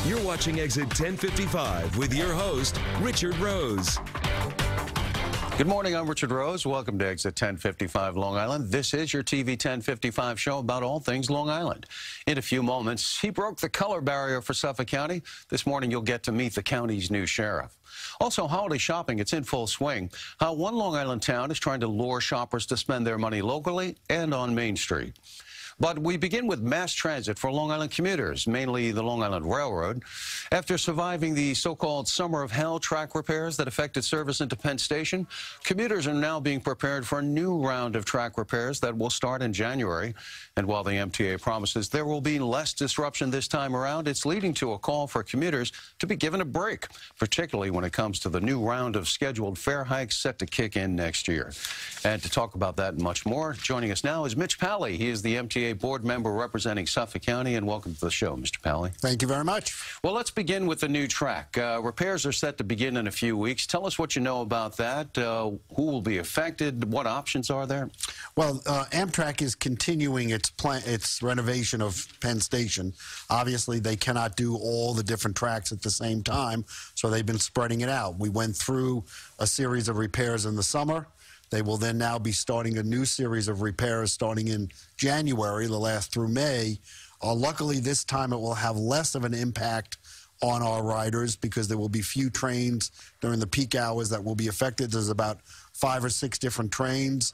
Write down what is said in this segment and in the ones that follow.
You're watching Exit 1055 with your host, Richard Rose. Good morning, I'm Richard Rose. Welcome to Exit 1055 Long Island. This is your TV 1055 show about all things Long Island. In a few moments, he broke the color barrier for Suffolk County. This morning, you'll get to meet the county's new sheriff. Also, holiday shopping, it's in full swing. How one Long Island town is trying to lure shoppers to spend their money locally and on Main Street. But we begin with mass transit for Long Island commuters, mainly the Long Island Railroad. After surviving the so-called Summer of Hell track repairs that affected service into Penn Station, commuters are now being prepared for a new round of track repairs that will start in January. And while the MTA promises there will be less disruption this time around, it's leading to a call for commuters to be given a break, particularly when it comes to the new round of scheduled fare hikes set to kick in next year. And to talk about that and much more, joining us now is Mitch Pally. He is the MTA board member representing Suffolk County, and welcome to the show, Mr. Pally. Thank you very much. Well, let's begin with the new track. Repairs are set to begin in a few weeks. Tell us what you know about that. Who will be affected? What options are there? Well, Amtrak is continuing its renovation of Penn Station. Obviously, they cannot do all the different tracks at the same time, so they've been spreading it out. We went through a series of repairs in the summer. They will then now be starting a new series of repairs starting in January, the last through May. Luckily, this time it will have less of an impact on our riders because there will be few trains during the peak hours that will be affected. There's about 5 or 6 different trains.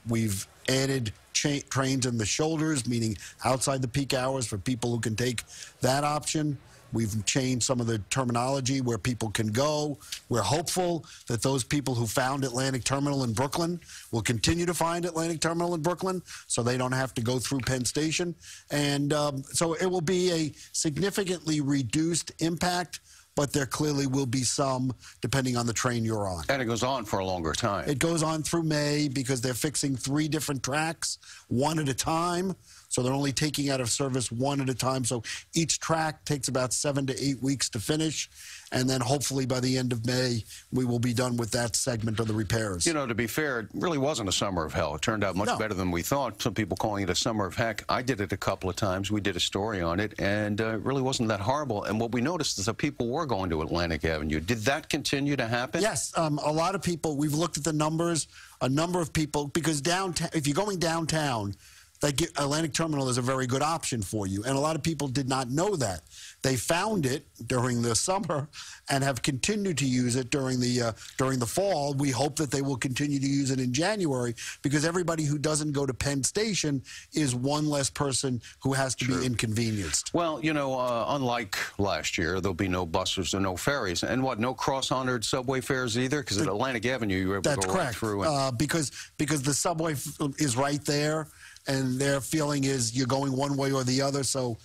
We've added trains in the shoulders, meaning outside the peak hours for people who can take that option. We've changed some of the terminology where people can go. We're hopeful that those people who found Atlantic Terminal in Brooklyn will continue to find Atlantic Terminal in Brooklyn so they don't have to go through Penn Station. And so it will be a significantly reduced impact, but there clearly will be some depending on the train you're on. And it goes on for a longer time. It goes on through May because they're fixing 3 different tracks, one at a time. So they're only taking out of service one at a time. So each track takes about 7 to 8 weeks to finish. And then hopefully by the end of May, we will be done with that segment of the repairs. You know, to be fair, it really wasn't a summer of hell. It turned out much better than we thought. Some people calling it a summer of heck. I did it a couple of times. We did a story on it, and it really wasn't that horrible. And what we noticed is that people were going to Atlantic Avenue. Did that continue to happen? Yes. A lot of people, we've looked at the numbers, a number of people, because downtown, if you're going downtown, Atlantic Terminal is a very good option for you. And a lot of people did not know that. They found it during the summer and have continued to use it during the fall. We hope that they will continue to use it in January because everybody who doesn't go to Penn Station is one less person who has to be inconvenienced. Well, you know, unlike last year, there'll be no buses or no ferries. And what, no cross-honored subway fares either? Because at Atlantic Avenue, you were able to go right through. Because the subway is right there. And their feeling is you're going one way or the other, so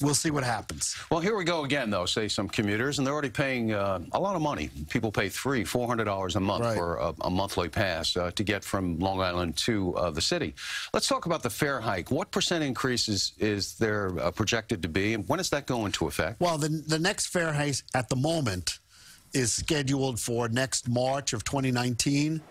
we'll see what happens. Well, here we go again, though, say some commuters, and they're already paying a lot of money. People pay $400 a month for a monthly pass to get from Long Island to the city. Let's talk about the fare hike. What % increase is there projected to be, and when is that going into effect? Well, the next fare hike at the moment is scheduled for next March of 2019,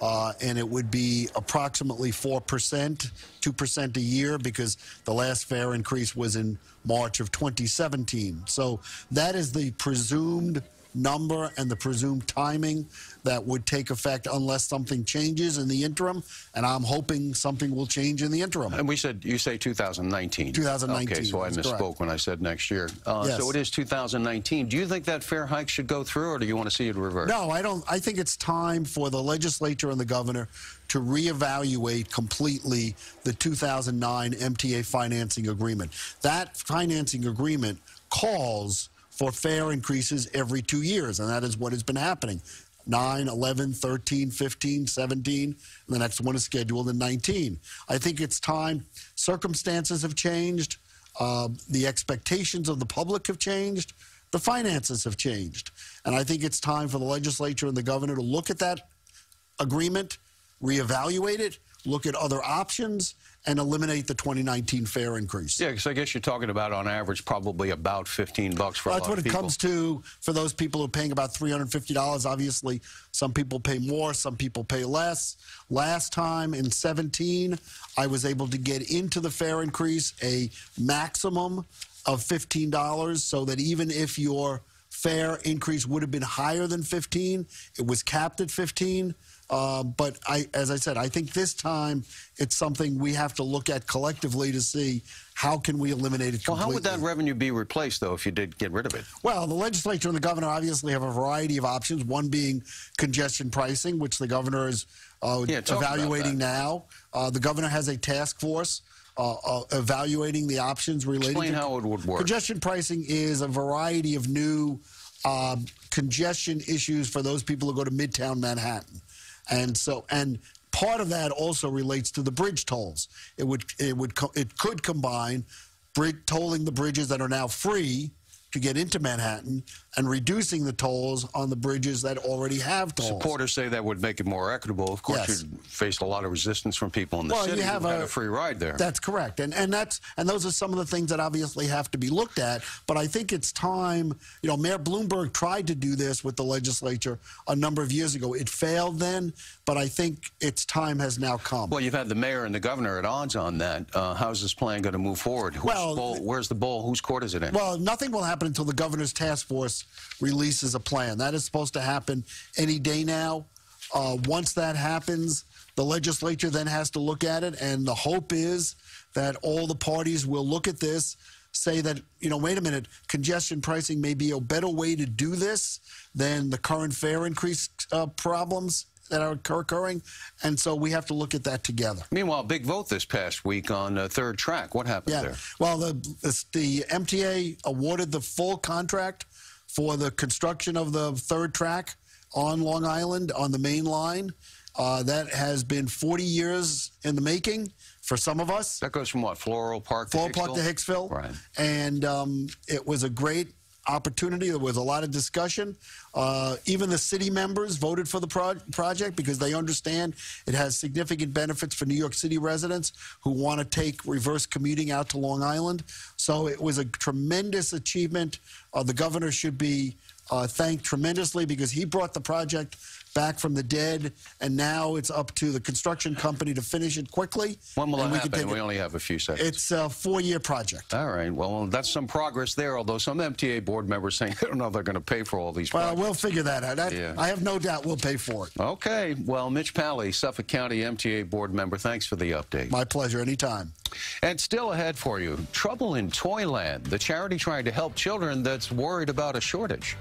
and it would be approximately 4%, 2% a year, because the last fare increase was in March of 2017. So that is the presumed number and the presumed timing that would take effect unless something changes in the interim, and I'm hoping something will change in the interim. And you say 2019. 2019. Okay, so I misspoke correct. when I said next year. Yes. So it is 2019. Do you think that fare hike should go through, or do you want to see it reversed? No, I don't. I think it's time for the legislature and the governor to reevaluate completely the 2009 MTA financing agreement. That financing agreement calls for fare increases every 2 years, and that is what has been happening. 9, 11, 13, 15, 17, and the next one is scheduled in 19. I think it's time. Circumstances have changed. The expectations of the public have changed. The finances have changed. And I think it's time for the legislature and the governor to look at that agreement, reevaluate it, look at other options, and eliminate the 2019 fare increase. Yeah, because I guess you're talking about, on average, probably about $15 for a lot of people. That's what it comes to for those people who are paying about $350. Obviously, some people pay more, some people pay less. Last time in 17, I was able to get into the fare increase a maximum of $15, so that even if your fare increase would have been higher than 15, it was capped at 15. But as I said, I think this time it's something we have to look at collectively to see how can we eliminate it completely. Well, how would that revenue be replaced, though, if you did get rid of it? Well, the legislature and the governor obviously have a variety of options, one being congestion pricing, which the governor is evaluating now. The governor has a task force evaluating the options related Explain how it would work. Congestion pricing is a variety of new congestion issues for those people who go to Midtown Manhattan. And part of that also relates to the bridge tolls. It could combine tolling the bridges that are now free to get into Manhattan and reducing the tolls on the bridges that already have tolls. Supporters say that would make it more equitable. Of course, you'd face a lot of resistance from people in the city who had a free ride there. That's correct. And those are some of the things that obviously have to be looked at. But I think it's time, Mayor Bloomberg tried to do this with the legislature a number of years ago. It failed then, but I think its time has now come. Well, you've had the mayor and the governor at odds on that. How's this plan going to move forward? Where's the ball? Whose court is it in? Well, nothing will happen until the governor's task force releases a plan. That is supposed to happen any day now. Once that happens, the legislature then has to look at it, and the hope is that all the parties will look at this, say that, wait a minute, congestion pricing may be a better way to do this than the current fare increase problems that are occurring, and so we have to look at that together. Meanwhile, big vote this past week on third track. What happened there? Well, the MTA awarded the full contract for the construction of the third track on Long Island on the main line. That has been 40 years in the making for some of us. That goes from what, Floral Park to Hicksville? Right. And it was a great opportunity. There was a lot of discussion. Even the city members voted for the project because they understand it has significant benefits for New York City residents who want to take reverse commuting out to Long Island. So it was a tremendous achievement. The governor should be thanked tremendously because he brought the project back from the dead, and now it's up to the construction company to finish it quickly. When will it happen? We only have a few seconds. It's a 4-year project. All right. Well, that's some progress there, although some MTA board members saying they don't know if they're going to pay for all these projects. Well, we'll figure that out. I have no doubt we'll pay for it. Okay. Well, Mitch Pally, Suffolk County MTA board member, thanks for the update. My pleasure. Anytime. And still ahead for you, trouble in Toyland, the charity trying to help children that's worried about a shortage.